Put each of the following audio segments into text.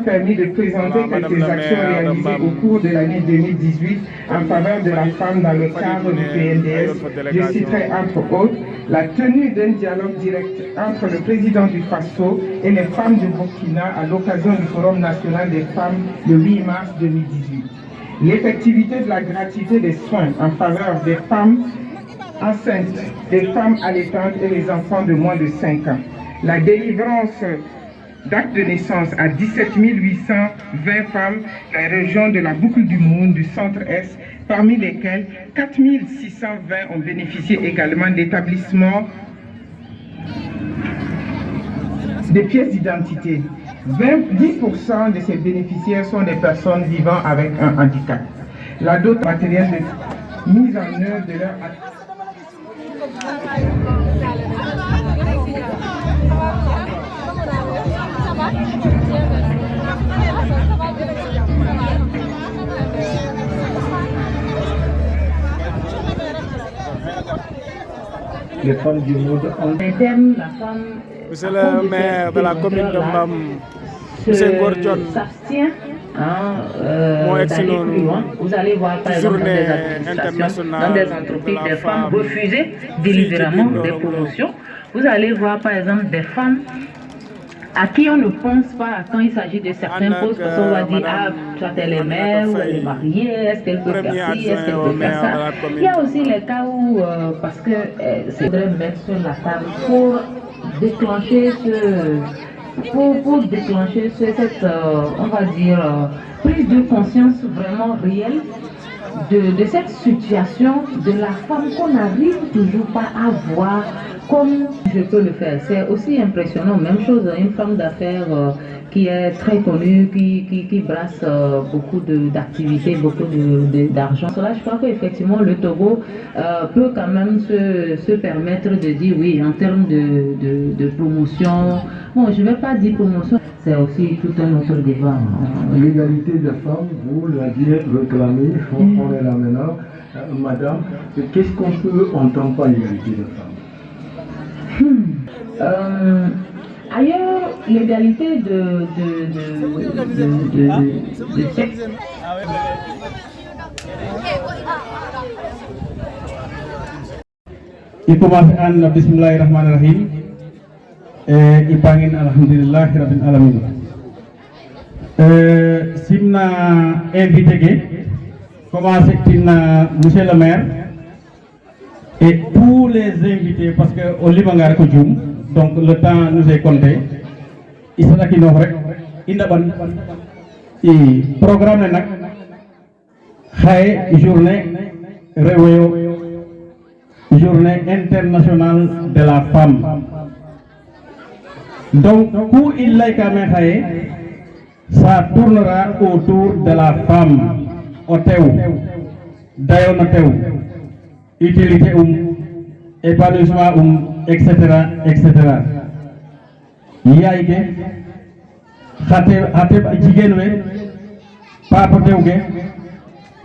permis de présenter quelques actions réalisées au cours de l'année 2018 en faveur de la femme dans le cadre du PNDS. Je citerai entre autres la tenue d'un dialogue direct entre le président du FASO et les femmes du Burkina à l'occasion du Forum national des femmes le 8 mars 2018. L'effectivité de la gratuité des soins en faveur des femmes enceintes, des femmes allaitantes et les enfants de moins de 5 ans. La délivrance d'actes de naissance à 17 820 femmes dans la région de la boucle du Monde du centre-est, parmi lesquelles 4 620 ont bénéficié également d'établissements des pièces d'identité. 10% de ces bénéficiaires sont des personnes vivant avec un handicap. La dot matérielle de mise en œuvre de leur les femmes du monde interne, la femme. Monsieur le maire de la commune de Mbam, Monsieur Gordion, s'abstient d'aller plus loin. Vous allez voir par exemple dans des administrations, dans des entreprises, des femmes refuser délibérément des promotions. Vous allez voir par exemple des femmes à qui on ne pense pas quand il s'agit de certains postes, parce qu'on va dire, ah, soit elle est mère, ou elle est mariée, est-ce qu'elle peut faire ci, est-ce qu'elle peut faire ça. Il y a aussi les cas où, parce que c'est faudrait mettre sur la table pour déclencher pour déclencher cette, on va dire, prise de conscience vraiment réelle de cette situation de la femme qu'on n'arrive toujours pas à voir comme je peux le faire. C'est aussi impressionnant. Même chose, une femme d'affaires qui est très connue, qui brasse beaucoup d'activités, beaucoup d'argent. Cela, je crois qu'effectivement, le Togo peut quand même se permettre de dire oui, en termes de promotion. Bon, je ne vais pas dire promotion, c'est aussi tout un autre débat. L'égalité des femmes, vous l'aviez réclamé, on est là maintenant. Madame, qu'est-ce qu'on peut entendre par l'égalité des femmes? Ailleurs, l'égalité de sexe. Il commence en Bismillahirrahmanirrahim et il parle Alhamdulillah Rabbil Alamin. Simna invité, commence par Monsieur le maire et tous les invités, parce que au Libangar Koudjoum, donc le temps nous est compté. Il s'agit de nous et programme la journée journée internationale de la femme. Donc, où il est quand même, ça tournera autour de la femme, au théo, d'ailleurs, utilité, épanouissement, etc., etc. Yaïge, Hateb Jigenwe, Papa Teuge,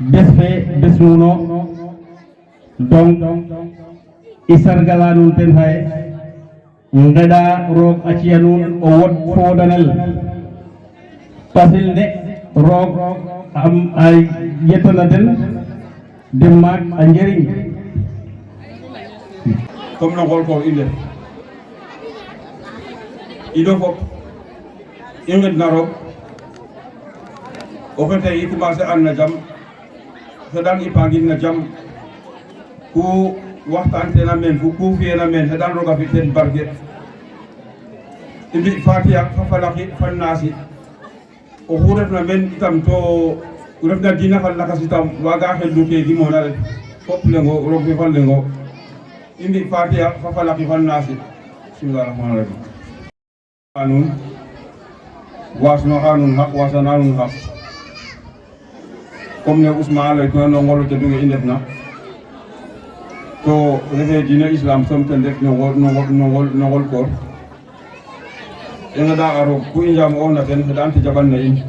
Besfe, Besmuno, donc, Isargalanun Tenhae, Ngeda Rog Achianun, Owot Fodanel, Pasil de Rog Am Ay Yetonaden, Demak Anjering. Comme le rôle qu'on il faut il naro au fait il commence à najam sedan ipangin najam ku waxtante na men ku fi na men sedan roga fi ten barget indi fatiha fa falaki fan nasi o huref na men itam to ref na dina fal nakasi tam waga xel du ke gi mona rek fop lengo rog fi fal lengo indi fatiha fa falaki fan nasi bismillahir rahmanir rahim anun wasno anun hak wasananun hak comme ne Ousmane lay to no ngolo te dunga indefna to refe dina islam som ten def no ngol ko ena da aro ku injam on na ten dan ti jaban na in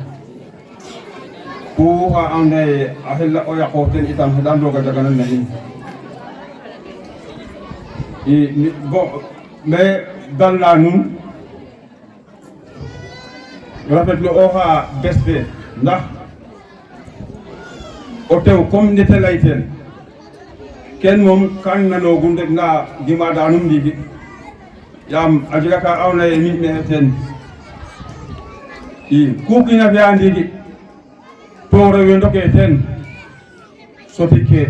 ku ha ande ahilla o yaqo ten itam dan do ga jaganan na in bon mais dans la nun rafetlu oxa bes fe ndax o tew comme nete laytel ken moom kan nanogum rek nga gimadanum ndiiki yaam a jega ka awna ye mi me ten i ku kiina fi'a ndiiki to rewe ndoke ten soti ke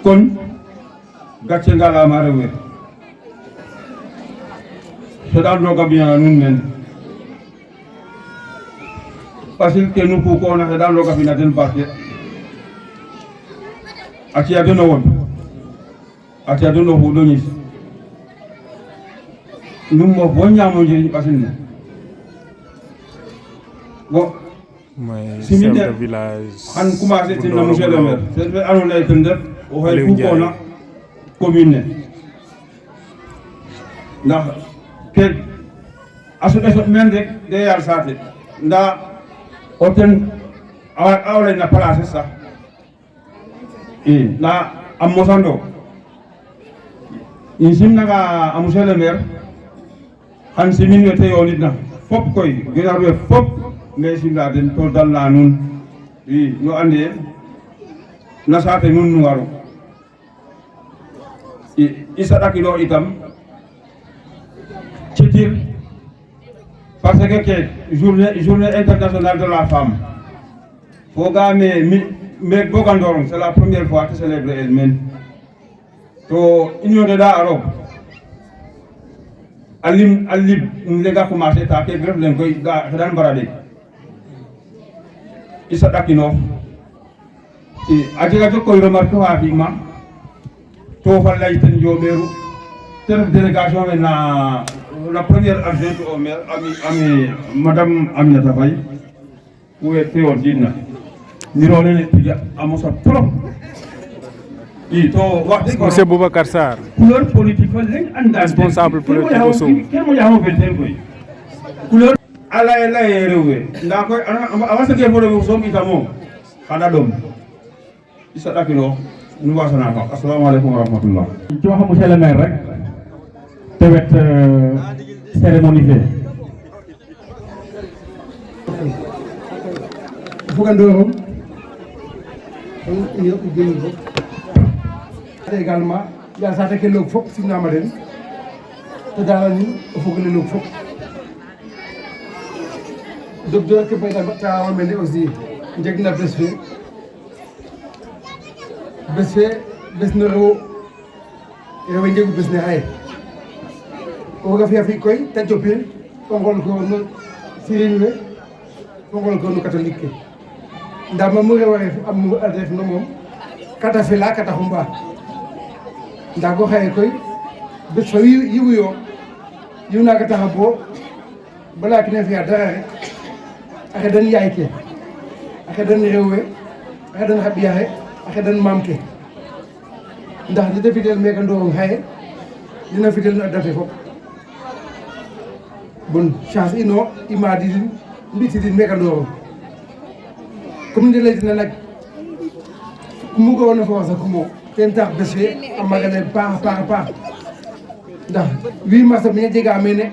kon gacce ngalama rewe seɗan roga mbi'ana nuun men ɓasil ke nu kukoona seɗan roga fina den barke a ci'a den o wod a ci'a den o xuuɗo ñis num moof bo ñaamo njiriñ ɓasil ne bo simine xan commencer tin na monsieur le maire ten fe andoona yee ten ref oxe kukoona commune ne ndax ke a soɓ meen rek de yaal saate ndaa o ten a lay na place sax i ndaa a mosando in simnanga a monsieur le maire xan simin we te yoonitna fop koy genar we fop mais simna den to dalna nuun i nu ande na saate nuun nu ngaru i saɗakino itam citir parce que journée internationale de la femme fogame me bogandorong c'est la première fois te célèbre el men to union de da arok alim lega commencé ta ke gref len koy ga xedan barade isa dakino a jega to koy remarque wa fi ma to fa lay ten joberu te ref délégation me na la première adjointe au maire ami madame Aminata Faye où était ordine nirole ne tiga amosa trop i to wax monsieur Boubacar Sarr couleur politique fa len anda responsable politique au Sow ke mo yaamo feten koy couleur ala la rewe nda koy avance ke fo rewe som itamo xana dom isa dakino nu wasana ko assalamu alaykum wa rahmatullah ci wax monsieur le maire rek te wet cérémonie fe fogandorom également ya sate ke log fop simnama den to dara ni o fogole log fop docteur ke bayta ta mene aussi jegna bes fe bes no rewe njegu bes ne xaye o ga fiya fi koy ta jopil o ngol ko no sirin we o ngol ko no catholique ke nda ma mu rewe am mu adref no moom kata fela kata xumba nda go xaye koy bes fa yiwu yo yiw naga taxa bo bala kine fiya dara rek a xedan yaay ke a xedan rew we a xedan xa ɓiya xe a xedan maam ke ndax li ta fitel meka ndorong xaye dina fitel no a date fop bon chance ino i madidin mbitidin meka ndorong comme nde leytina nak kumu ga wona fo wasa kumo ten tax bes fe a magane paax paax ndax 8 mars mene jega mene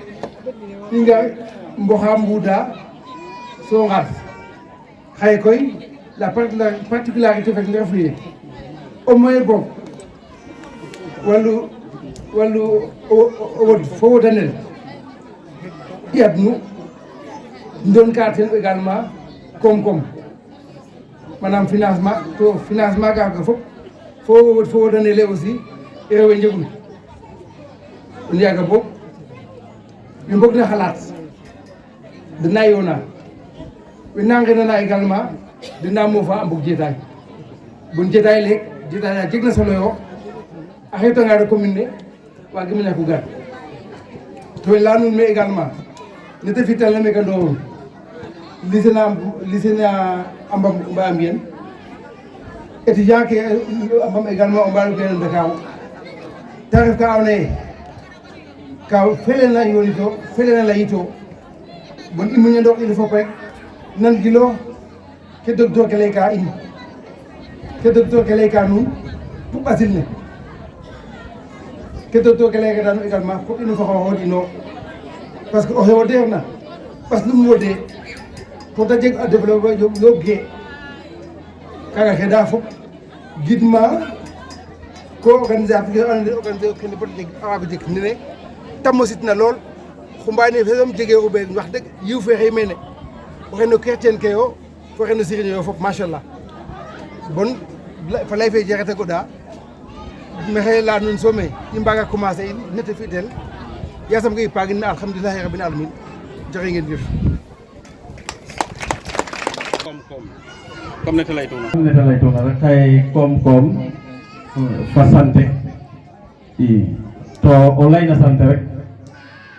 i nga mboxa mbuda so ngar xaye koy la particularité fek nga refu ye au moins boog wallu o wod fo wodanel i adnu ndon ka ten également koom-koom manam financement to financement gaga fop fo wod fo wodanele aussi e rewe njegun on yaga boog we mbog na xalaat dena yoona we na ngenana également dena moofa a mbog jetaay bon jetaay leek jetaay a jeg na solo yo a xetanga no commune ne wagimo ñako gar to we leya nuun me également nete fitalna meka Ndorong lycée na a mba mbiyen étudiant ke a mbam également o mbaɗo kene Dakar te ref ka andoona yee ka felena yoonito felena layito bon i muñandox il faut rek nan gilo ke docteur ke layka in ke docteur ke layka nuun pour ɓasil ne ke docteur ke layka danu également fop ino fo xooxood ino parce que oxe o deerna parce que ɗum wodde toto jeg a développement yo gue kaga ke da fof guidma ko organisation ande organisation kene bota jeg a wago jeg nene tammo sitna lool xumbani fe som jege ube wax deg yiw fe xey mene o xeno kerten ke yo fo xeno siriñ yo fop machallah bon fa lay fe jexete goɗa maxey leya nuun soome i mbaga commencer in nete fi tel yasam ke i pagin na alhamdulilahi rabbil alamin joxe ngeen jëf comme nete laytuna rek xaye koom-koom fa sante i to o layna sante rek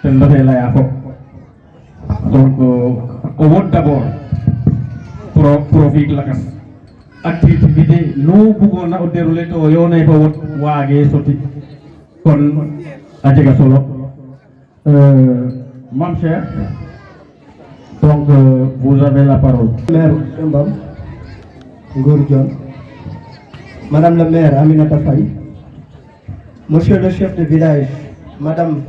ten refe leya fop donc o wod d'abord profit lakas activité nu bugona o dérouler to yonay fo wod waage soti kon a jega solo Mame Cheikh donc vous avez la parole. Maire Mbam Ngor Dione, Madame la maire Aminata Faye, Monsieur le chef de village, Madame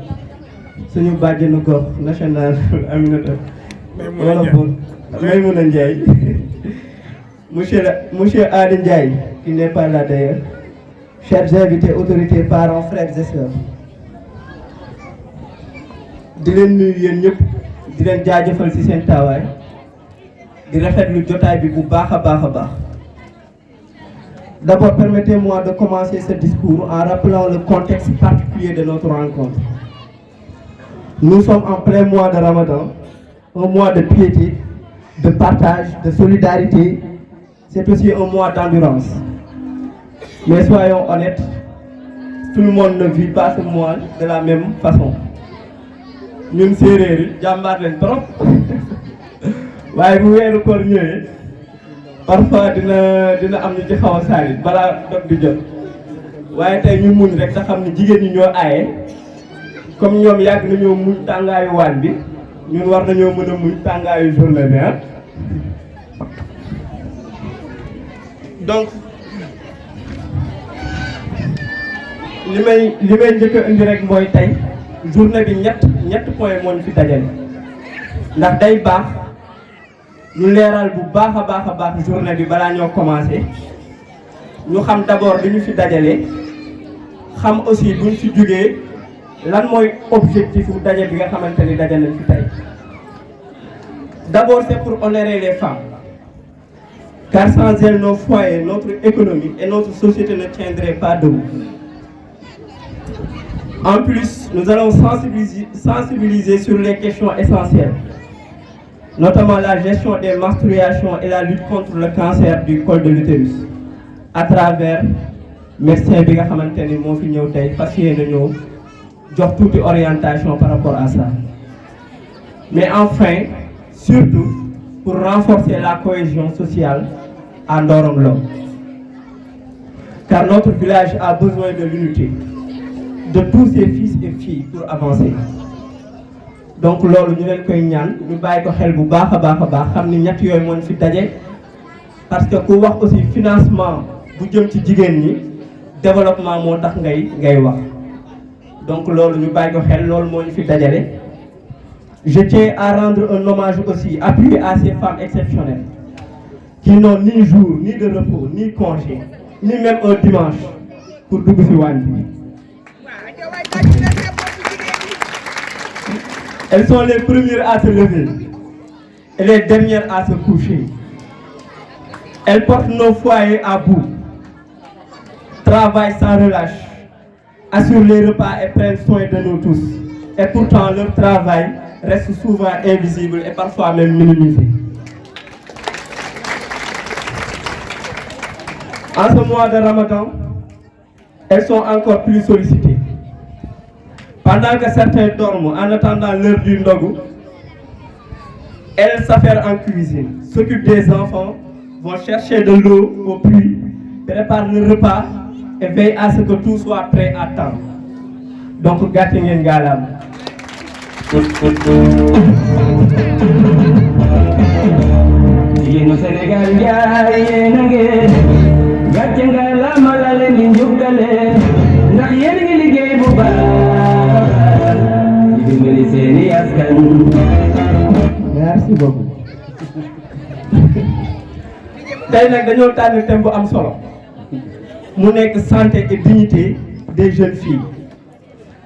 suñu bàjjenu gox national Aminata Maymouna Ndiaye, Monsieur Adi Ndiaye qui n'est pas là d'ailleurs, chers invités, autorités, parents, frères et sœurs, di leen nuyu yéen ñëpp di leen jaajëfal ci seen taawaay di rafetlu jotaay bi bu baax a baax. D'abord, permettez-moi de commencer ce discours en rappelant le contexte particulier de notre rencontre. Nous sommes en plein mois de Ramadan, un mois de piété, de partage, de solidarité. C'est aussi un mois d'endurance. Mais soyons honnêtes, tout le monde ne vit pas ce mois de la même façon. ñun séeréer yi jàmbaar leen trop waaye bu weeru koor ñëwee parfois dina am ñu ci xaw a saalit balaa dog di jot waaye tey ñu muñ rek te xam ne jigéen ñi ñoo aaye comme ñoom yàgg nañoo muñ tàngaayu waañ bi ñun war nañoo mën a muñ tàngaayu journée bi donc li may njëkk a indi rek mooy tey journée bi ñett point moo ñu fi dajale ndax day baax ñu leeral bu baax a baax journée bi balaa ñoo commencé ñu xam d'abord li ñu fi dajale xam aussi buñ fi jógee lan mooy objectif bu daje bi nga xamante ni daje nañ fi tey. D'abord c'est pour honorer les femmes car sans elles nos foyers, notre économie et notre société ne tiendraient pas debout. En plus, nous allons sensibiliser sur les questions essentielles, notamment la gestion des menstruations et la lutte contre le cancer du col de l'utérus, à travers médecin bi nga xamante ni moo fi ñëw tey fas yéene ñëw jox tuuti orientation par rapport à ça. Mais enfin, surtout pour renforcer la cohésion sociale à Ndorong Lo, car notre village a besoin de l'unité de tous ses fils et filles pour avancer. Donc loolu ñu leen koy ñaan ñu bàyyi ko xel bu baax a baax xam ni ñett yooyu moo fi daje parce que ku wax aussi financement bu jëm ci jigéen ñi développement moo tax ngay wax. Donc loolu ñu bàyyi ko xel loolu moo ñu fi dajale. Je tiens à rendre un hommage aussi appuyé à ces femmes exceptionnelles qui n'ont ni jour, ni de repos, ni congé, ni même un dimanche pour dugg ci waañ bi. Elles sont les premières à se lever et les dernières à se coucher. Elles portent nos foyers à bout, travaillent sans relâche, assurent les repas et prennent soin de nous tous. Et pourtant, leur travail reste souvent invisible et parfois même minimisé. En ce mois de Ramadan, elles sont encore plus sollicitées. Pendant que certains dorment en attendant l'heure du ndogu, elles s'affairent en cuisine, s'occupent des enfants, vont chercher de l'eau au puits, préparent le repas et veillent à ce que tout soit prêt à temps. Donc, gâté ngeen ngalaam. Jigéenu Sénégal njaay yéen a ngeen gàcce ngalaam la leen di njukkale ndax yéen a ngi liggéey bu baax di dimbali seeni askan merci beaucoup. tey nag dañoo tànn thème bu am solo mu nekk santé et dignité des jeunes filles,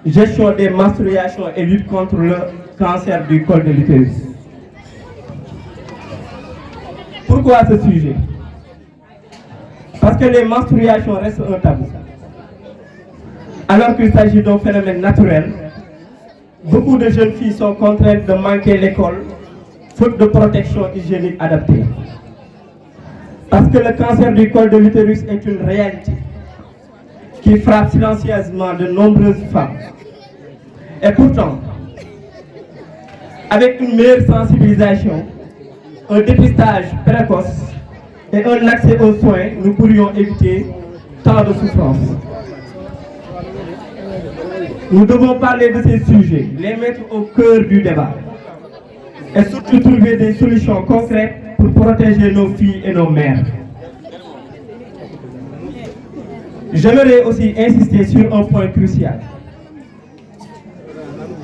gestion des menstruations et lutte contre le cancer du col de l'utérus. Pourquoi ce sujet? Parce que les menstruations restent un tabou. Alors qu'il s'agit d'un phénomène naturel, beaucoup de jeunes filles sont contraintes de manquer l'école faute de protection hygiénique adaptée. Parce que le cancer du col de l'utérus est une réalité qui frappe silencieusement de nombreuses femmes. Et pourtant, avec une meilleure sensibilisation, un dépistage précoce et un accès aux soins, nous pourrions éviter tant de souffrances. Nous devons parler de ces sujets, les mettre au cœur du débat et surtout trouver des solutions concrètes pour protéger nos filles et nos mères. J'aimerais aussi insister sur un point crucial.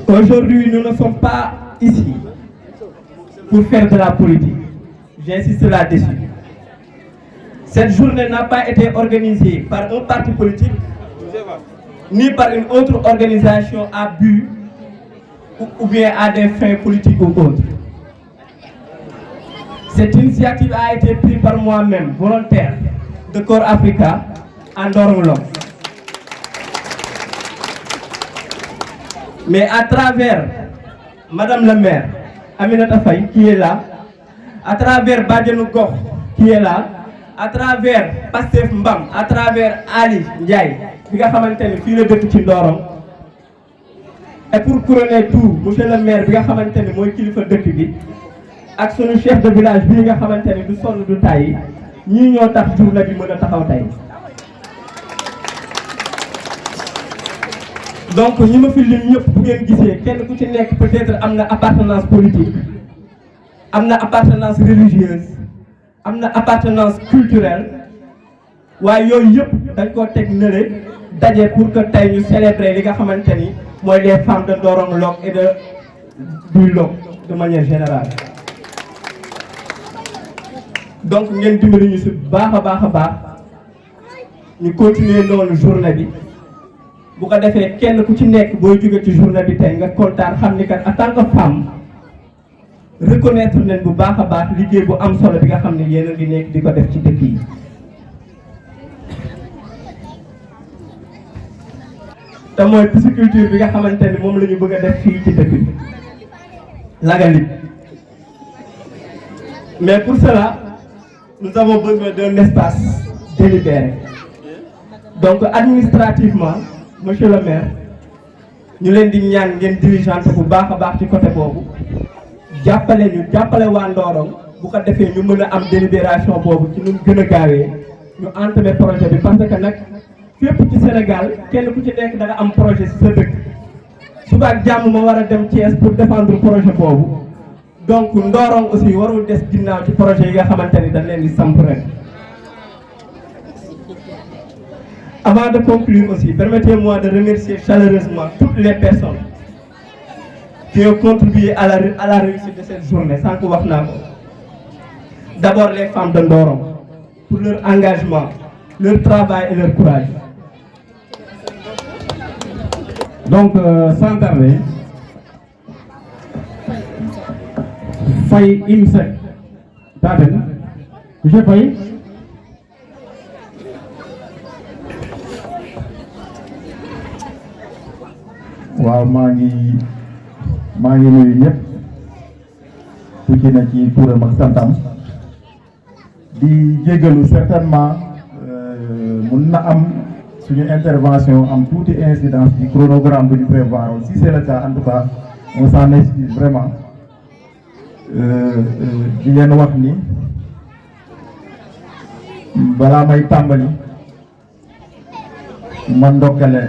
Aujourd'hui, nous ne sommes pas ici pour faire de la politique. J'insiste là-dessus. Cette journée n'a pas été organisée par un parti politique, ni par une autre organisation à but ou bien à des fins politiques ou autres. Cette initiative a été prise par moi-même, volontaire, de Corps Africa, en Ndoronglo. Mais à travers Madame la maire, Aminata Faye, qui est là, à travers Badianou Gokh, qui est là, à travers Pastef Mbam, à travers Ali Ndiaye, qui a fait fii la dëkk ci Ndorong, et pour couronner tout, monsieur le maire, qui a fait mooy kilifa dëkk bi, ak sunu chef de village bii nga xamante ni du sonn du tàyyi ñii ñoo tax journée bi mën a taxaw tey. donc ñi ma fi lim ñëpp bu ngeen gisee kenn ku ci nekk peut-être am na appartenance politique, am na appartenance religieuse, am na appartenance culturelle, waaye yooyu yëpp dañ koo teg nële daje pour que tey ñu célébrer li nga xamante ni mooy les femmes de Ndorong Lok et du Lok de manière générale. donc ngeen dimbali ñu si baax a baax ñu continuer noonu journée bi bu ko defee kenn ku ci nekk booy jóge ci journée bi tey nga kontaan xam ni kat en tant que femme reconnaître nañ bu baax a baax liggéey bu am solo bi nga xam ne yéen a ngi nekk di ko def ci dëkk yi. te mooy pisciculture bi nga xamante ni moom la ñu bëgg a def fii ci dëkk bi Lagalip. mais pour cela nous avons besoin d'un espace délibéré. Donc administrativement, monsieur le maire, ñu leen di ñaan ngeen dirigeante bu baax a baax ci côté boobu jàppale ñu jàppale waa Ndorong bu ko defee ñu mën a am délibération boobu ci nu mu gën a gaawee ñu entamer projet bi parce que nag fépp ci Sénégal kenn ku ci nekk da nga am projet ci sa dëkk suba ak jàmm ma war a dem Thiès pour défendre projet boobu. donc Ndorong aussi warul des ginnaaw ci projet yi nga xamante ni dañ leen di samp rek. Avant de conclure aussi, permettez-moi de remercier chaleureusement toutes les personnes qui ont contribué à la réussite de cette journée sans que wax naa ko. D'abord les femmes de Ndorong pour leur engagement, leur travail et leur courage. Donc sans tarder, Faye IMSEC Taben, monsieur Faye. waaw maa ngi nuyu ñëpp ku ci ne ci turam ak santam di jégalu certainement mun na am suñu intervention am tuuti incidence ci chronogramme bu ñu prévoir si c'est le cas en tout cas on s'en excuse vraiment di leen wax ni balaa may tàmbali ma ndokkale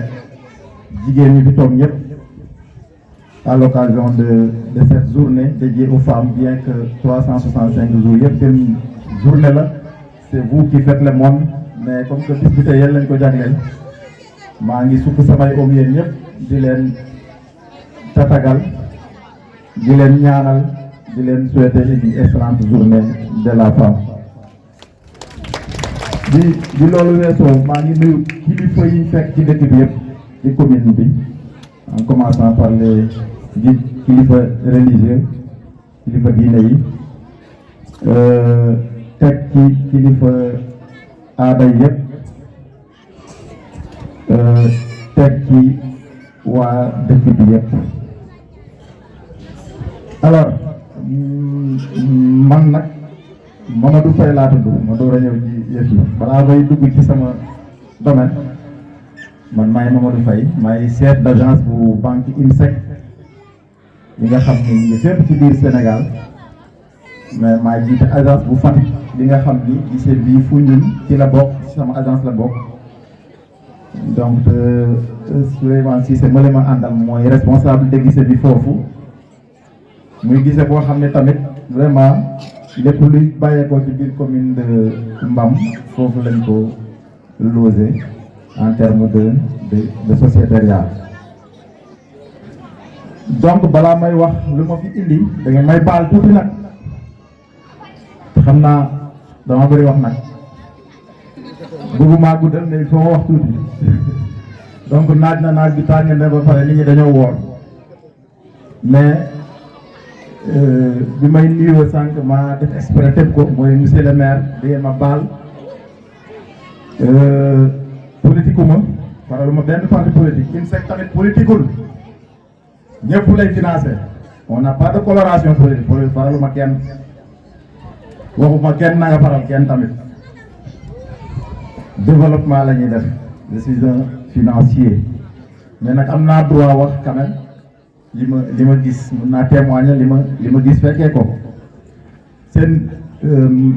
jigéen ñi fi toog ñëpp à l'occasion de cette journée dédiée aux femmes, bien que 365 jours yëpp seen journée la c'est vous qui faites le monde mais comme que bis bi tey yéen lañ ko jagleel maa ngi sukk samay om yéen ñëpp di leen tatagal di leen ñaanal di leen souhaiter une excellente journée de la femme. di loolu weesoo maa ngi nuyu kilifa yi fekk ci dëkk bi yëpp ci commune bi en commençant par les kilifa religieux kilifa diine yi teg ci kilifa aada yëpp teg ci waa dëkk bi yëpp. alors man nag Mamadou Faye laa tudd ma door a ñëw ci yëf yi balaa may dugg ci sama domaine man maay Mamadou Faye maay chef d'agence bu banque IMSEC li nga xam ni ñu ngi fépp ci biir Sénégal mais maay jiite agence bu Fatick li nga xam ni gisee bii Foundiougne ci la bokk ci sama agence la bokk donc Souleymane Cissé ma ma àndal mooy responsable de gisee bi foofu muy gisee boo xam ne tamit vraiment lépp luy bàyyeekoo ci biir commune de Mbam foofu lañ ko logé en terme de sociétariat. donc balaa may wax lu ma fi indi da ngeen may baal tuuti nag xam naa dama bëri wax nag bëgguma guddal mais il faut ma wax tuuti donc naaj bi tàng na ba pare nit ñi dañoo woor mais bi may nuyoo sànq ma def exprès teg ko mooy monsieur le maire di ngeen ma baal politique uma faraluma benn parti politique IMSEC tamit politiqueul ñëpp lay financé on n'a pas de coloration politique faraluma kenn waxuma kenn na nga faral kenn tamit développement la ñuy def je suis un financier mais nag am naa droit wax quand même li ma gis mun naa témoigner li ma gis fekkee ko seen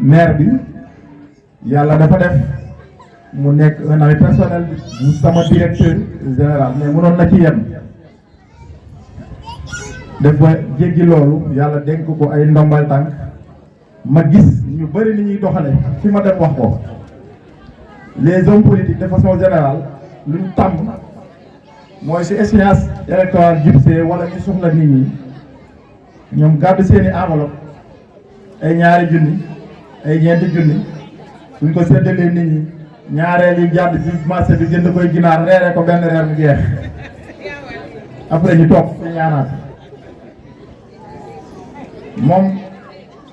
maire bi yàlla dafa def mu nekk un ami personnel bu sama directeur général mais mënoon na ci yem dafa jéggi loolu yàlla dénk ko ay ndombal tànk ma gis ñu bëri ni ñuy doxale fi ma dem wax ko les hommes politiques de façon générale luñ tàmm mooy si échéance électorale jubsee wala ñu soxla nit ñi ñoom gàddu seeni enveloppe ay ñaari junni ay ñeenti junni suñ ko séddalee nit ñi ñaareel yi jàdd ci marché bi jënd koy ginaar reeree ko benn reer bu jeex après ñu toog ci ñaanaat moom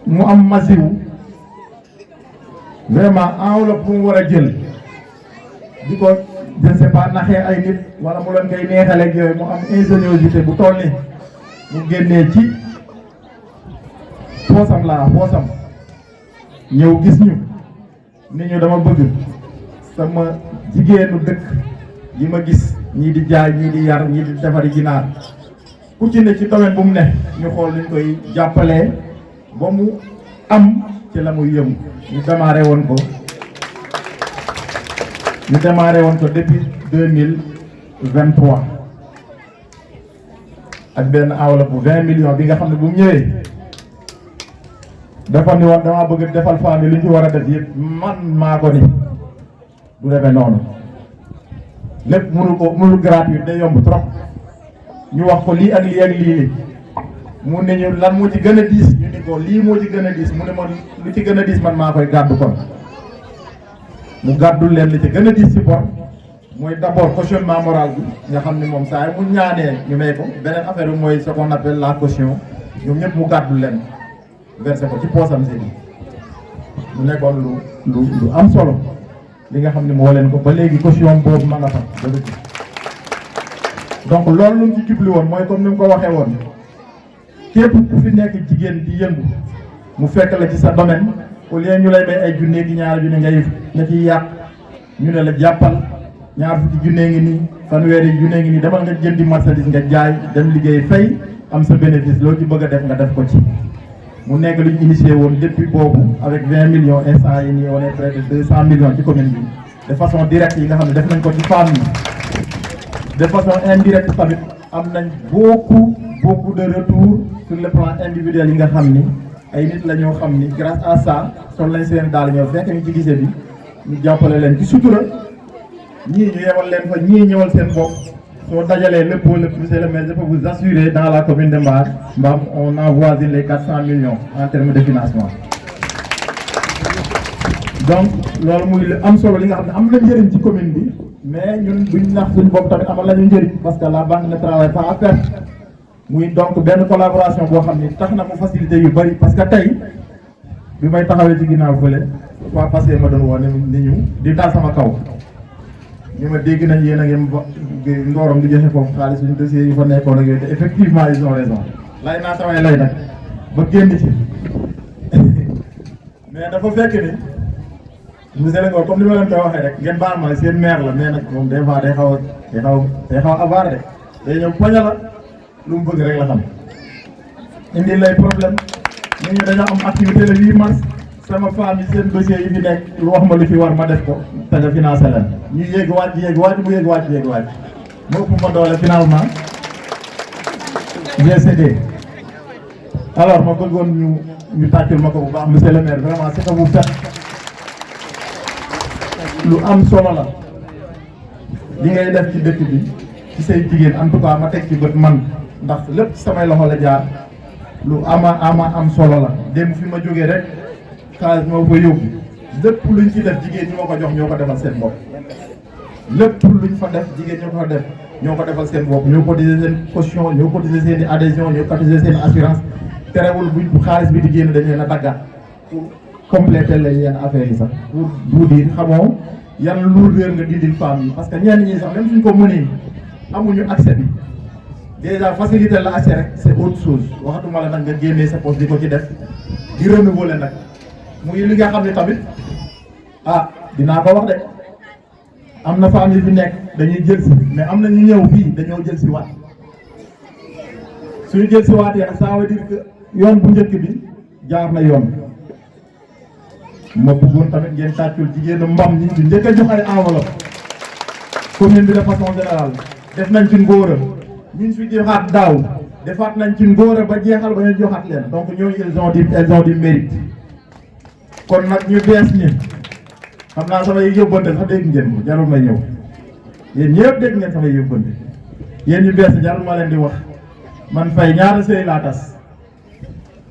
mu am masiwu vraiment enveloppe bu mu war a jël di ko je ne sais pas naxee ay nit wala mu leen koy neexaleeg yooyu mu am ingéniosité bu toll ni mu génnee ci poosam ñëw gis ñu ni ñu dama bëgg sama jigéenu dëkk yi ma gis ñii di jaay ñii di yar ñii di defari ginaar ku ci ne ci domaine bu mu ne ñu xool luñ koy jàppalee ba mu am ci la muy yëngu ñu démarré woon ko depuis 2023 ak benn enveloppe bu 20 millions bi nga xam ne bu mu ñëwee dafa ni woon dama bëgg defal famille li ñu ci war a def yëpp man maa ko ni du demee noonu lépp mënul gratuit day yomb trop ñu wax ko lii ak lii ak lii mu ne ñu lan moo ci gën a diis ñu ni ko lii moo ci gën a diis mu ne ma lu ci gën a diis man maa koy gàddu kon mu gàddul leen li ci gën a diis ci bor mooy d'abord cautionnement moral bi nga xam ne moom saa yi mu ñaanee ñu may ko beneen affaire bi mooy ce qu'on appelle la caution ñoom ñëpp mu gàddul leen versé ko ci poosam si mu nekkoon lu am solo li nga xam ne moo leen ko ba léegi caution boobu ma nga fa ba léegi donc loolu lu mu ci jubli woon mooy comme ni mu ko waxee woon képp ku fi nekk jigéen di yëngu mu fekk la ci sa domaine au lieu ñu lay may ay junne gi ñaari junne nga ciy yàq ñu ne la jàppal ñaar fukki junne ngi nii fanweeri junne ngi nii demal nga jëndi marchandise nga jaay dem liggéey fay am sa bénéfice loo ci bëgg a def nga def ko ci mu nekk lu ñu initié woon depuis boobu avec 20 millions instant yi nii on est près de 200 millions ci commune bi de façon directe yi nga xam ne def nañ ko ci femmes yi de façon indirecte tamit am nañ beaucoup de retours sur le plan individuel yi nga xam ni ay nit la ñoo xam ni grâce à ça sol lañ seen daal ñëw fekk ñu ci gisee bi ñu jàppale leen ci sutura ñii ñu yewal leen fa ñii ñëwal seen bopp soo dajalee lépp monsieur le maire, je peux vous assurer dans la commune de Mbam, on avoisine les 400 millions en termes de financement. Donc loolu muy lu am solo li nga xam ne am na njëriñ ci commune bi mais ñun duñ nax suñu bopp tamit amal lañu njëriñ parce que la banque ne travaille pas à perte muy donc benn collaboration boo xam ni tax na mu facilité yu bari parce que tey bi may taxawee ci ginnaaw fële waa passé ma doon woo ni ñu di daal sama kaw ñu ma dégg nañ yéen a ngi Ndorong di joxe foofu xaalis suñu dossiers yi fa nekkoon ak yooyu te effectivement ils ont raison lay naa samay lay nag ba génn ci mais dafa fekk ni monsieur le maire comme ni ma leen koy waxee rek ngeen baal ma seen maire la mais nag moom des fois day xaw a avare de day ñëw poña la lu mu bëgg rek la xam indi lay problème nit ñi dañoo am activité le 8 mars sama famille seen dossier yi fi nekk lu wax ma lu fi war ma def ko te nga financé leen ñu yéeg wàcc mu yéeg wàcc moo ëpp ma doole finalement j'ai cédé alors ma bëggoon ñu tàccul ma ko bu baax monsieur le maire vraiment c'est que vous faites lu am solo la li ngay def ci dëkk bi ci say jigéen en tout cas ma teg ci bët man ndax lépp samay loxo la jaar lu ama am solo la dem fi ma jógee rek xaalis moo fa yóbbu lépp luñ ci def jigéen ñi ma ko jox ñoo ko defal seen bopp lépp luñ fa def jigéen ñoo ko def ñoo ko defal seen bopp ñoo cotiser seen caution ñoo cotiser seen i adhésion ñoo cotiser seen assurance terewul buñ xaalis bi di génn dañ leen a daggaat pour compléter la yenn affaires yi sax pour vous dire xamoo yan lourdeur nga dindil femmes yi parce que ñenn ñi sax même suñ ko mënee amuñu accès bi déjà faciliter la accès rek c'est autre chose waxatuma la nag nga génnee sa poste di ko ci def di renouveler nag muy li nga xam ne tamit dinaa ko wax de am na femmes yi fi nekk dañuy jël si mais am na ñu ñëw fii dañoo jël si waat suñu jël si waatee nag ça veut dire que yoon bu njëkk bi jaar na yoon ma bëggoon tamit ngeen tàccul jigéenu Mbam ñi njëkk a jox ay enveloppe commune bi de façon générale def nañ ci ngóora ñun fi joxaat daaw defaat nañ ci ngóora ba jeexal ba ñu joxaat leen donc ñooñu elles ont du mérite kon nag ñu bees ñi xam naa samay yóbbante sax dégg ngeen ko jarul may ñëw yéen ñëpp dégg ngeen samay yóbbante yéen ñu bees jarul ma leen di wax man fay ñaata sëy laa tas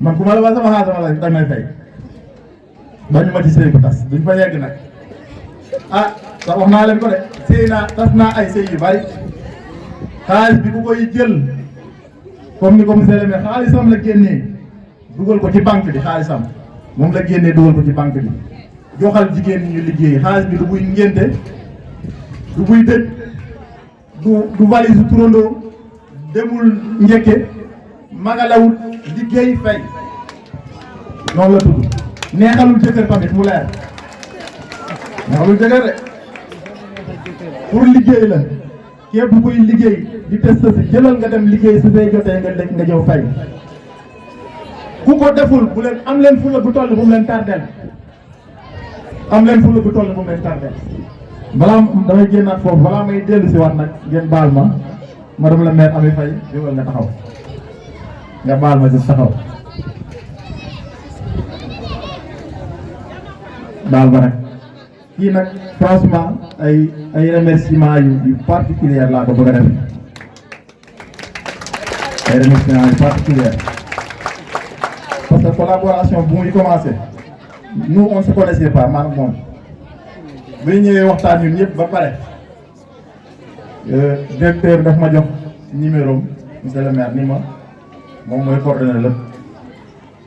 man ku ma la wax sama xaalis la danga may fay bañu ma ci sëy bu tas duñ fa yegg nag sax wax naa leen ko de sëy naa tas naa ay sëy yu bari xaalis bi ku koy jël comme ni ko monsieur le maire xaalisam la génnee dugal ko ci banque bi xaalisam moom la génnee dugal ko ci banque bi joxal jigéen ñi ñu liggéey xaalis bi du buy ngénte du buy dëj du valise turandoo demul njëkke magalawul liggéey fay noonu la tudd neexalul jëkkër tamit mu leer neexalul jëkkër de pour liggéey la képp bu koy liggéey di test si jëlal nga dem liggéey su fay jotee nga ñëw fay ku ko deful bu leen am leen fulla bu toll bu mu leen tardel am leen fulla bu toll bu mu leen tardel balaa damay génnaat foofu balaa may dellu si waat nag ngeen baal ma madame la maire Amy Faye jógal nga taxaw nga baal ma si taxaw baal ma nag kii nag franchement ay remerciements yu particulier laa ko bëgg a def ay remerciements yu particulier parce que collaboration bu muy commencé nous on se connaissait pas man moom bi ñu ñëwee waxtaan ñun ñëpp ba pare directeur daf ma jox numéro monsieur le maire ni ma moom mooy coordonné lépp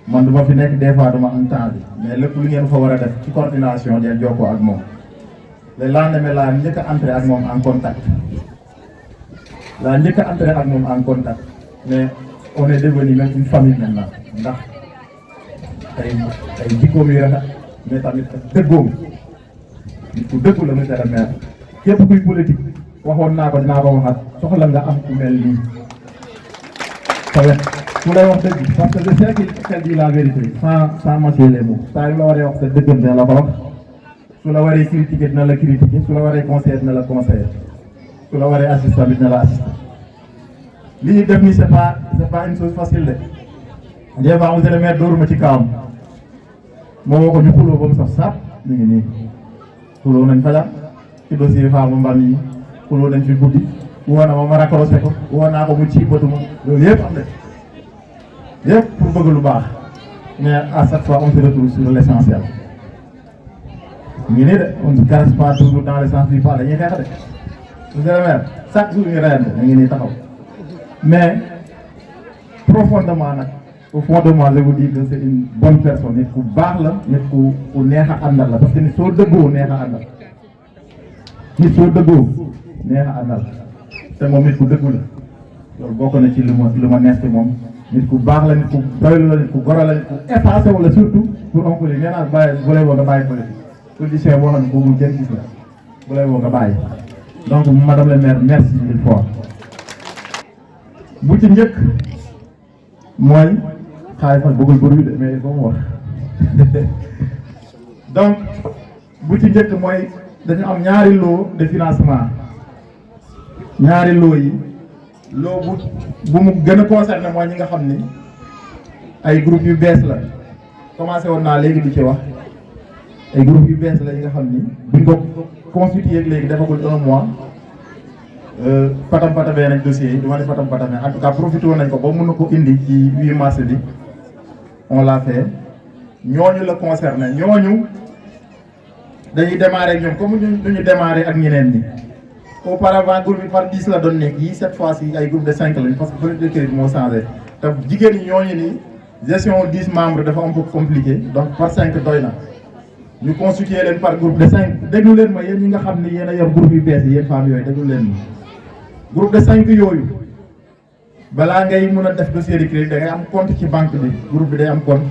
man du ma fi nekk des fois du ma am temps bi mais lépp lu ngeen fa war a def ci coordination ngeen jokkoo ak moom le lendemain laa njëkk a entré ak moom en contact mais on est devenu même une famille maintenant ndax ay jikkoom yu rafet mais tamit dëggoom nit ku dëggu la monsieur le maire képp kuy politique waxoon naa ko dinaa ko waxaat soxla nga am ku mel nii sa wet ku lay wax dëgg parce que je sais qu'il dit la vérité sans mâcher les mots saa yu la waree wax sa dëggam dina la ko wax su la waree critiquer dina la critiquer su la waree conseiller dina la conseiller su la waree assister dina la assister li ñu def nii c'est pas une chose facile de des fois monsieur le maire dóoruma ci kawam moo woo ko ñu xuloo ba mu saf saab ñu ngi nii xuloo nañ fajar ci dossier Fama Mbam yi xuloo nañ fi guddi woo na ma raccroché ko woo naa ko mu ci bëtuma loolu yëpp am na yëpp pour bëgg lu baax mais à chaque fois on se retrouve sur l'essentiel ñu nii de on ne caresse pas toujours dans le sens du poil dañuy xeex de monsieur le maire chaque jour ñu reyante da ngi nii taxaw mais profondément nag au fond de moi je vous dis que c'est une bonne personne nit ku baax la nit ku neex a àndal la parce que nit soo dëggoo neex a àndal nit soo dëggoo neex a àndal te moom nit ku dëggu la loolu bokk na ci lu ma neex ci moom nit ku baax la nit ku doylu la nit ku goro la nit ku effacé wu la surtout pour on nee naa bàyyi bu lay woo nga bàyyi politicien boo xam ne boobu kenn gis la bu lay woo nga bàyyi donc madame la maire merci mille fois bu ci njëkk mooy xaalis nag bëggul bëri de mais il faut mu wax donc bu ci njëkk mooy dañu am ñaari lot de financement ñaari lot yi lot bu mu gën a concerné mooy ñi nga xam ni ay groupe yu bees la commencé woon naa léegi di ci wax ay groupe yu bees la yi nga xam ni buñ ko constitué léegi defagul 1 mois patam patamee nañ dossier yi du ma ne patam patamee en tout cas profité woon nañ ko ba mën na ko indi ci 8 mars bi on l'a fait ñooñu la concerné ñooñu dañuy démarrer ak ñoom comme ñu démarrer ak ñeneen ñi auparavant groupe bi par 10 la doon nekk yi cette fois-ci ay groupe de 5 lañ parce que politique de crédit moo changé te jigéen ñi ñooñu ni gestion 10 membres dafa un peu compliqué donc par 5 doy na ñu constituer leen par groupe de 5 déglu leen ma yéen ñi nga xam ni yéen a yor groupe yu bees yi yéen femmes yooyu déglu leen ma groupe de 5 yooyu balaa ngay mën a def dossier de crédit da ngay am compte ci banque bi groupe bi day am compte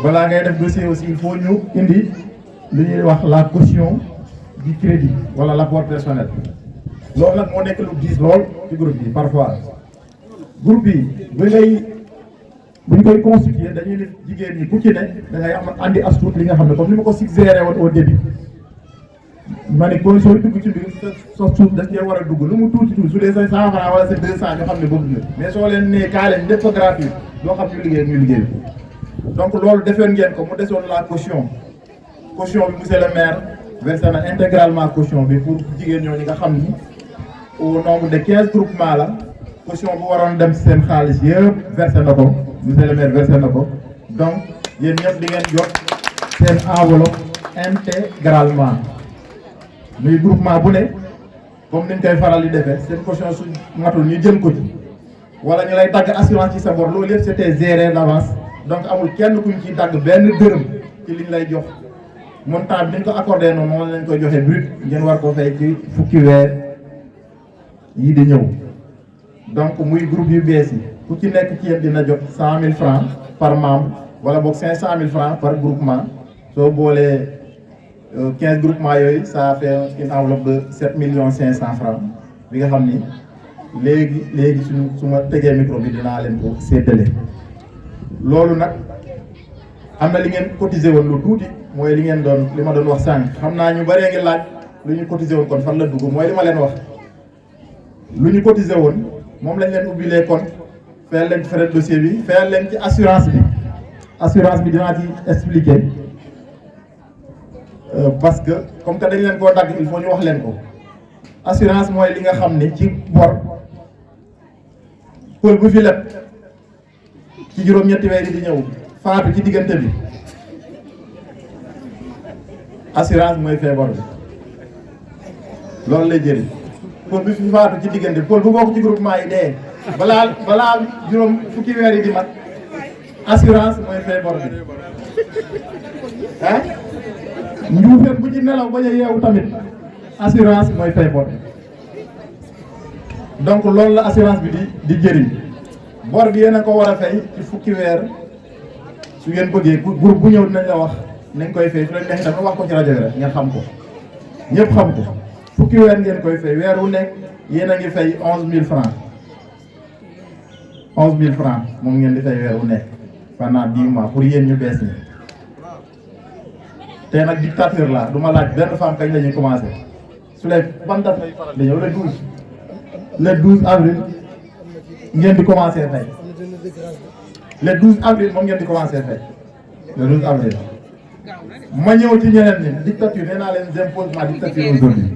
balaa ngay def dossier aussi il faut ñu indi li ñuy wax la caution du crédit wala l'apport personnel loolu nag moo nekk lu diis lool ci groupe bi parfois groupe bi buñ koy constituer dañuy def jigéen ñi ku ci ne da ngay am andi as tuut li nga xam ne comme ni ma ko suggéré woon au début ma ne kon sooy dugg ci mbir sa suuf daf cee war a dugg lu mu tuuti tuuti su dee say 100 francs wala sa 200 ñu xam ne bëgg nga mais soo leen nee kaa leen def ko gratuit doo xam ñu liggéey donc loolu defoon ngeen ko mu desoon la caution bi monsieur le maire versé na intégralement caution bi pour jigéen ñooñu nga xam ni au nombre de 15 groupements la caution bu waroon dem seen xaalis yëpp versé na ko monsieur le maire versé na ko donc yéen ñëpp di ngeen jot seen enveloppe intégralement muy groupement bu ne comme niñ koy faral di defee seen caution su matul ñu jël ko ci wala ñu lay dagg assurance ci sa bor loolu yëpp c'était géré d'avance donc amul kenn kuñ ciy dagg benn dërëm ci liñ lay jox montant bi ñu ko accordé noonu moom lañ koy joxe brut ngeen war ko fay ci fukki weer yi di ñëw donc muy groupe yu bees yi ku ci nekk ci yéen dina jot 100 000 francs par membre wala boog 500 000 francs par groupement soo boolee 15 groupements yooyu ça fait une enveloppe de 7 500 000 francs bi nga xam ni léegi su ma tegee micro bi dinaa leen ko séddale loolu nag am na li ngeen cotisé woon lu tuuti mooy li ma doon wax sànq xam naa ñu bëree ngi laaj lu ñu cotisé woon kon fan la dugg mooy li ma leen wax lu ñu cotisé woon moom lañ leen ubbilee compte fayal leen ci frais de dossier bi fayal leen ci assurance bi dinaa ci expliquer parce que comme que dañ leen koo dagg il faut ñu wax leen ko assurance mooy li nga xam ni ci bor pël bu fi leb ci juróom-ñetti weer yi di ñëw faatu ci diggante bi assurance mooy feebar bi loolu lay jëriñ pël bu fi faatu ci diggante pël bu bokk ci groupement yi dee balaa juróom fukki weer yi di mat assurance mooy feebar bi ah njuufeen bu ci nelaw bañ a yeewu tamit assurance mooy feebar bi donc loolu la assurance bi di jëriñ bor bi yéen a ko war a fay ci fukki weer su ngeen bëggee groupe bu ñëw dinañ la wax nañ koy fay su leen neexee tamit wax ko ci rajo bi rek ngeen xam ko ñëpp xam ko fukki weer ngeen koy fay weer wu nekk yéen a ngi fay 11 000 francs 11 000 francs moom ngeen di fay weer wu nekk pendant 10 mois pour yéen ñu bees ñi te nag dictateur la du ma laaj benn femme kañ la ñuy commencé su lay ban date lay faral di ñëw le 12 avril ngeen di commencé fay le 12 avril moom ngeen di commencé fay le 12 avril ma ñëw ci ñeneen ñi dictature nee naa leen j'impose ma dictature aujourd'hui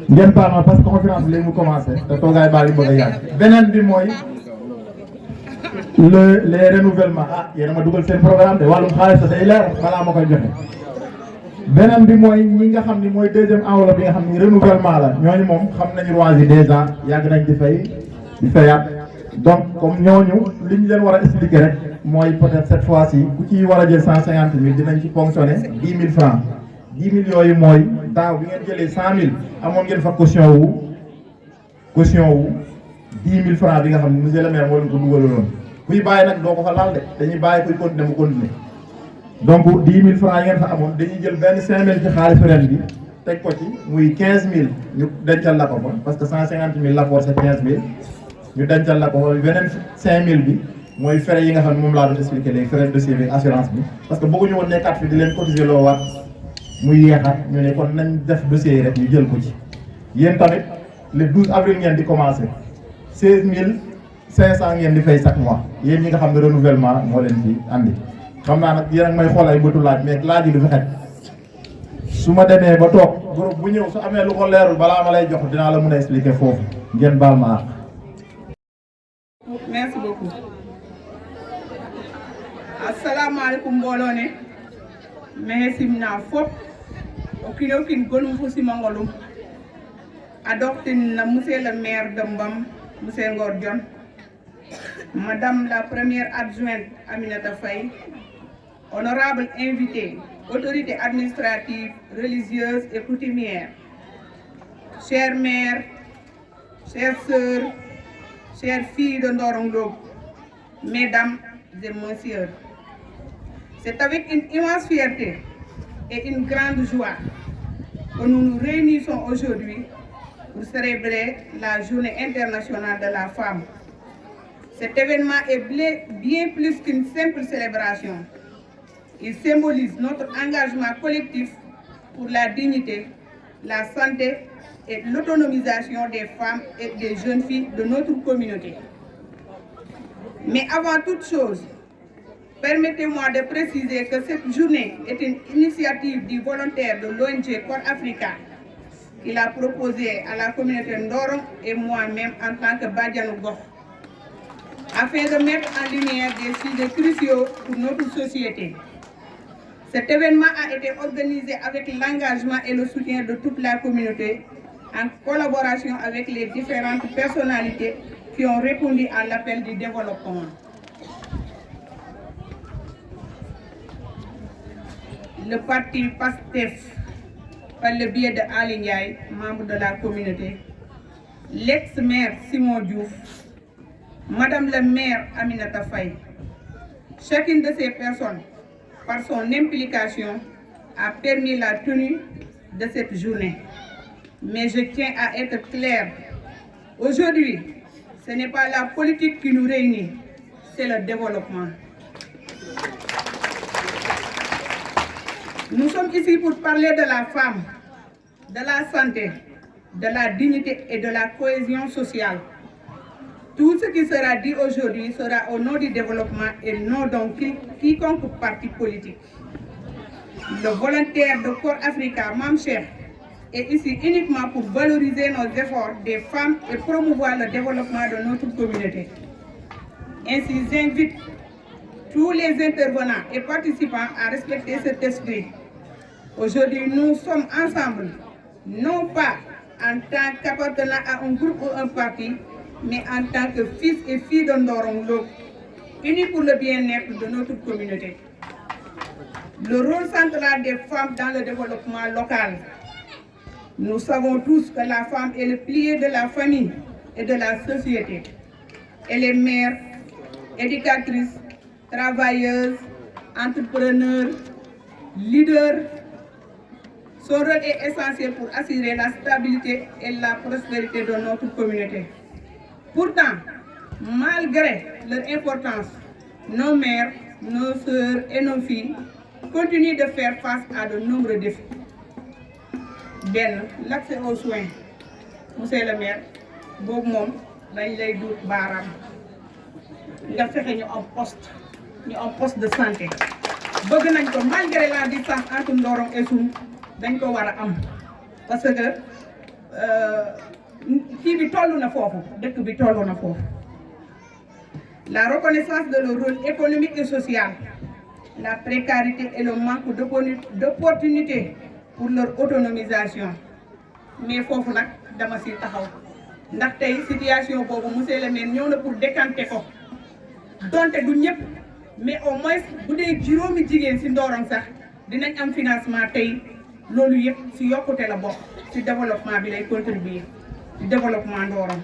ngeen baal ma parce que conférence bi léegi mu commencé te toogaay baa ngi bëgg a yàgg beneen bi mooy les renouvellements yéen a ma dugal seen programme de wàllum xaalis day leer balaa ma koy joxe beneen bi mooy ñi nga xam ni mooy deuxième enveloppe bi nga xam ni renouvellement la ñooñu moom xam nañu loyer déjà yàgg nañ di fayaat donc comme ñooñu li ñu leen war a expliquer rek mooy peut-être cette fois-ci ku ci war a jël 150 000 dinañ ci ponctionner 10 000 francs 10 000 yooyu mooy daaw bi ngeen jëlee 100 000 amoon ngeen fa caution wu 10 000 francs bi nga xam ne monsieur le maire moo leen ko dugaloon kuy bàyyi nag doo ko fa laal de dañuy bàyyi kuy continuer mu continuer donc 10 000 francs yi ngeen fa amoon dañuy jël benn 5 000 ci xaalisu ren bi teg ko ci muy 15 000 ñu dencal la ko fa parce que 150 000 l'apport c'est 15 000 ñu dencal la ko fa beneen 5 000 bi mooy frais yi nga xam ne moom laa doon expliquer léegi frais de dossier bi assurance bi parce que bëgguñu woon nekkaat fi di leen cotiser loo waat muy yeexat ñu ne kon nañ def dossier yi rek ñu jël ko ci yéen tamit le 12 avril ngeen di commencer 16 500 ngeen di fay chaque mois yéen ñi nga xam ne renouvellement moo leen fi andi xam naa nag yéen ak may xool ay bëtu laaj mais laaj yi du fi xaj su ma demee ba toog groupe bu ñëw su amee lu ko leerul balaa ma lay jox dinaa la mën a expliquer foofu ngeen baal ma àq. Merci beaucoup. Assalamualaikum mbooloo ne mais simna fop o kino kin gonum fo simangolum adoptin na monsieur le maire de Mbam monsieur Ngor Dione, madame la première adjointe Aminata Faye, honorable invité, autorités administratives, religieuses et coutumières, chers maires, chères sœurs, chères filles de Ndorong Lo, mesdames et messieurs, c'est avec une immense fierté et une grande joie que nous nous réunissons aujourd'hui pour célébrer la Journée internationale de la femme. Cet événement est bien plus qu'une simple célébration. Il symbolise notre engagement collectif pour la dignité, la santé et l'autonomisation des femmes et des jeunes filles de notre communauté. Mais avant toute chose, permettez-moi de préciser que cette journée est une initiative du volontaire de l'ONG Corps Africa qu'il a proposée à la communauté Ndorong et moi-même en tant que Badianou Gox, afin de mettre en lumière des sujets cruciaux pour notre société. Cet événement a été organisé avec l'engagement et le soutien de toute la communauté, en collaboration avec les différentes personnalités qui ont répondu à l'appel du développement. Le parti PASTEF, par le biais de Ali Ndiaye, membre de la communauté, l'ex-maire Simon Diouf, Madame le maire Aminata Faye. Chacune de ces personnes, par son implication, a permis la tenue de cette journée. Mais je tiens à être clair. Aujourd'hui, ce n'est pas la politique qui nous réunit, c'est le développement. Nous sommes ici pour parler de la femme, de la santé, de la dignité et de la cohésion sociale. Tout ce qui sera dit aujourd'hui sera au nom du développement et non donc quiconque parti politique. Le volontaire de Corps Africa, Mam Cheikh, est ici uniquement pour valoriser nos efforts des femmes et promouvoir le développement de notre communauté. Ainsi, j'invite tous les intervenants et participants à respecter cet esprit. Aujourd'hui, nous sommes ensemble, non pas en tant qu'appartenant à un groupe ou un parti, mais en tant que fils et filles de Ndorong Lo, unis pour le bien-être de notre communauté. Le rôle central des femmes dans le développement local. Nous savons tous que la femme est le pilier de la famille et de la société. Elle est mère, éducatrice, travailleuse, entrepreneur, leader. Son rôle est essentiel pour assurer la stabilité et la prospérité de notre communauté. Pourtant, malgré leur importance, nos mères, nos sœurs et nos filles continuent de faire face à de nombreux défis. L'accès aux soins, monsieur le maire, boobu moom dañ lay duut baaraam nga fexe ñu am poste de santé bëgg nañ ko malgré la distance entre Ndorong et Soum dañ ko war a am parce que kii bi toll na foofu dëkk bi toll na foofu. La reconnaissance de leur rôle économique et social, la précarité et le manque d'opportunités pour leur autonomisation. Mais foofu nag dama si taxaw ndax tey situation boobu monsieur le maire ñëw na pour décanter ko donte du ñëpp mais au moins bu dee juróomi jigéen si Ndorong sax dinañ am financement tey loolu yëpp si yokkute la bokk si développement bi lay contribuer si développement Ndorong.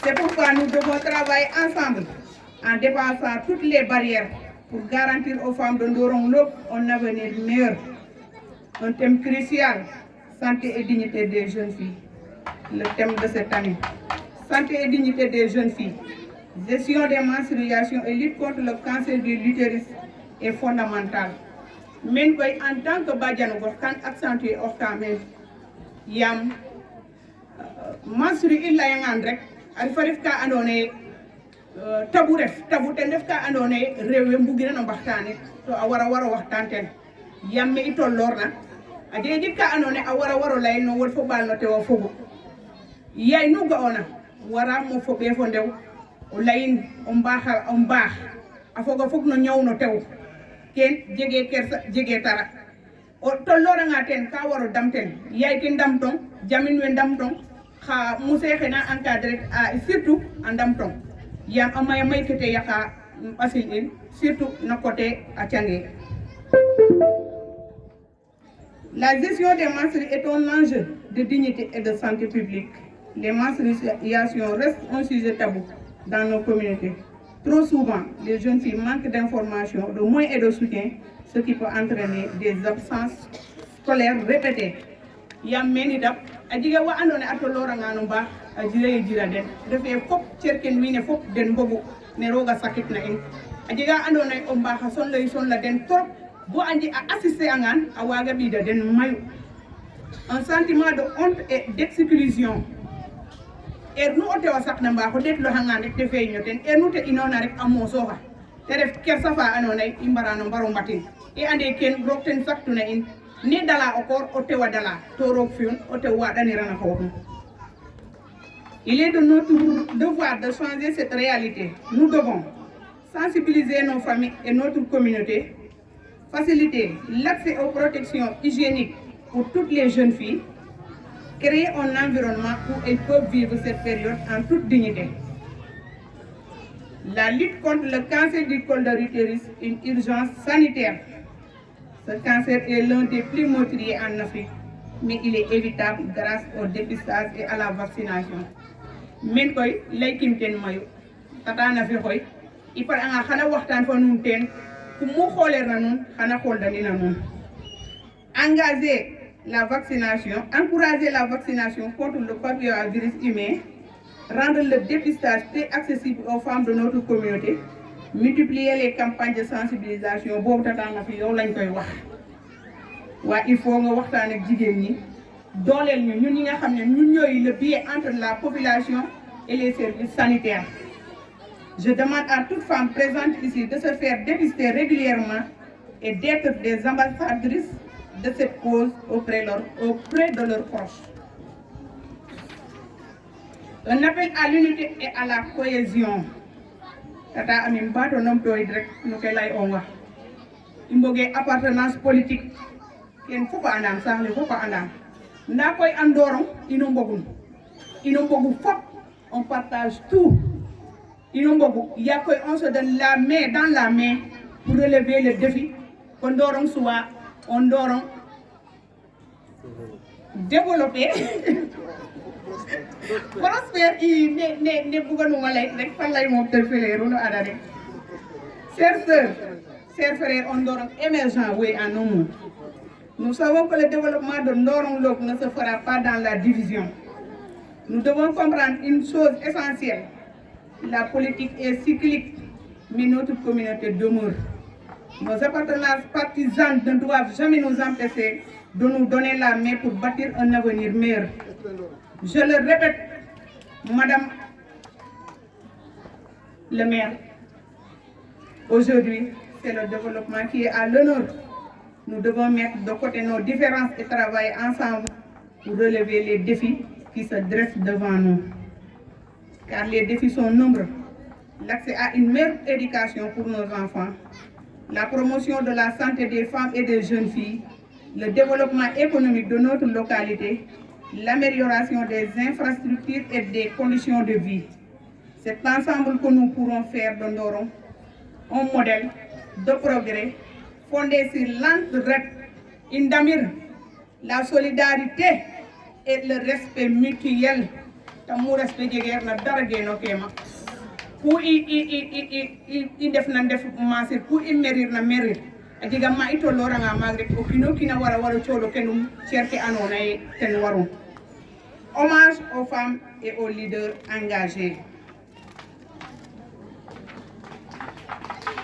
C'est pourquoi nous devons travailler ensemble en dépassant toutes les barrières pour garantir aux femmes de Ndorong Lop un avenir meilleur. Un thème crucial, santé et dignité des jeunes filles. Le thème de cette année. Santé et dignité des jeunes filles. Gestion des menstruations et lutte contre le cancer de l'utérus est fondamentale. Mais en tant que Badiano quand accentuer au mais yam menstru illa yang rek al farif ka andone tabu ten def ka andone rewe mbugina no waxtane to a wara waxtan ten yamme ito lorna a jeji ka andone a wara lay no wol fo bal no te o fogo yay nu ga ona wara mo fo be fo ndew o layin on baax a fogo fog no ñew no tew ken jege kersa jege tara o to loranga ten ka waro damten yay tin dam tong jamin we dam tong xa musée xena encadré surtout en dam tong yam amaya may kete yaka asil in surtout na côté a Thiangé. La gestion des menstruations est un enjeu de dignité et de santé publique. Les menstruations restent un sujet tabou dans nos communautés. Trop souvent, les jeunes filles manquent d'informations, de moyens et de soutien, ce qui peut entraîner des absences scolaires répétées. Yam meni dap ajiga wa andone ato loranga no ba ajire jira den refe fop cerken wine fop den bogu ne roga sakit na en ajiga andone o ba ha son la den trop bo andi a assister angan a waga bida den mayu un sentiment de honte et d'exclusion nu ote wa sakna ba ko det lo hangan rek te feño ten nu te inona rek amo soha te ref kersa fa andone imbarano baro matin e ande ken rokten saktuna in ni dala okor otewa dala torok fiun otewa dani rana hotum. Il est de notre devoir de changer cette réalité. Nous devons sensibiliser nos familles et notre communauté, faciliter l'accès aux protections hygiéniques pour toutes les jeunes filles, créer un environnement où elles peuvent vivre cette période en toute dignité. La lutte contre le cancer du col de l'utérus est une urgence sanitaire. Ce cancer est l'un des plus meurtriers en Afrique, mais il est évitable grâce au dépistage et à la vaccination. Min koy lay kim ten mayu tata na fi koy ipar anga xana waxtan fa nun ten ku mu xoler na nun xana xol dani na nun encourager la vaccination contre le papillomavirus humain, rendre le dépistage très accessible aux femmes de notre communauté, multiplier les campagnes de sensibilisation boobu tata na fi yow lañ koy wax waa il faut nga waxtaan ak jigéen ñi dooleel ñu ñun ñi nga xam ne ñun ñooy le biais entre la population et les services sanitaires. Je demande à toute femme présente ici de se faire dépister régulièrement et d'être des ambassadrices de cette cause auprès de leurs proches. Un appel à l'unité et à la cohésion. Tata amin bato nom toy rek no kay lay on wax imboge appartenance politique ken fopa andam saxle fopa andam nda koy andorong ino mbogu fop on partage tout ino mbogu ya koy on se donne la main dans la main pour relever le défi kon dorong soit on dorong développer prospère ne buganuma lay rek fan lay mo terfeleru no ada rek chers sœurs chers frères on Ndorong émergent oui en un mot. Nous savons que le développement de Ndorong Lop ne se fera pas dans la division. Nous devons comprendre une chose essentielle. La politique est cyclique, mais notre communauté demeure. Nos appartenances partisanes ne doivent jamais nous empêcher de nous donner la main pour bâtir un avenir meilleur. Je le répète, Madame le maire, aujourd'hui, c'est le développement qui est à l'honneur. Nous devons mettre de côté nos différences et travailler ensemble pour relever les défis qui se dressent devant nous. Car les défis sont nombreux. L'accès à une meilleure éducation pour nos enfants, la promotion de la santé des femmes et des jeunes filles, le développement économique de notre localité, l'amélioration des infrastructures et des conditions de vie. C'est ensemble que nous pourrons faire de Ndorong un modèle de progrès fondé sur l'entraide, indamir, la solidarité et le respect mutuel. Tamu respect jeger na dara geno kema. Pour i def na def masir pour i mérir na mérir. Adiga ma ito loranga magre ko kino kina wara cholo kenum cerke anona e ten warum. Hommage aux femmes et aux leaders engagés.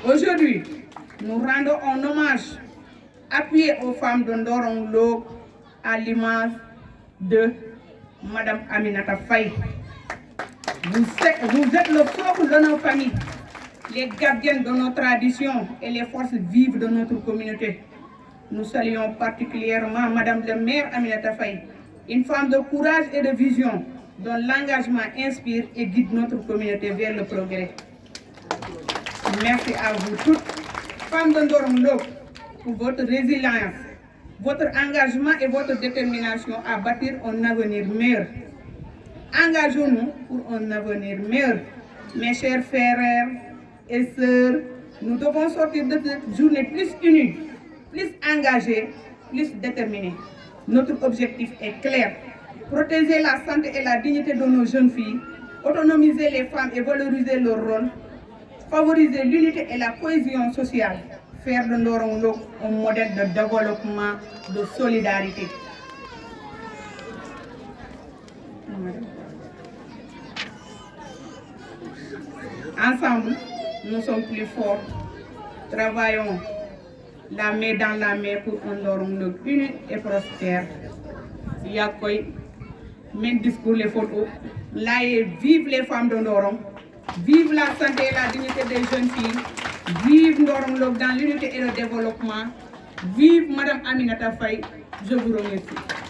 Aujourd'hui, nous rendons un hommage appuyé aux femmes de Ndorong Lo à l'image de Madame Aminata Faye. Vous êtes le socle de nos familles, les gardiennes de nos traditions et les forces vives de notre communauté. Nous saluons particulièrement Madame le maire Aminata Faye, une femme de courage et de vision dont l'engagement inspire et guide notre communauté vers le progrès. Merci à vous toutes, femmes de Ndorong Lo, pour votre résilience, votre engagement et votre détermination à bâtir un avenir meilleur. Engageons-nous pour un avenir meilleur. Mes chers frères et sœurs, nous devons sortir de cette journée plus unis, plus engagés, plus déterminés. Notre objectif est clair. Protéger la santé et la dignité de nos jeunes filles, autonomiser les femmes et valoriser leur rôle, favoriser l'unité et la cohésion sociale, faire de Ndorong Lo un modèle de développement, de solidarité. Ensemble, nous sommes plus forts. Travaillons la main dans la main pour un Ndorong Lo uni et prospère. Yakoy, même discours les photos. Là, vive les femmes de Ndorong. Vive la santé et la dignité des jeunes filles. Vive Ndorong Lo dans l'unité et le développement. Vive Madame Aminata Faye. Je vous remercie.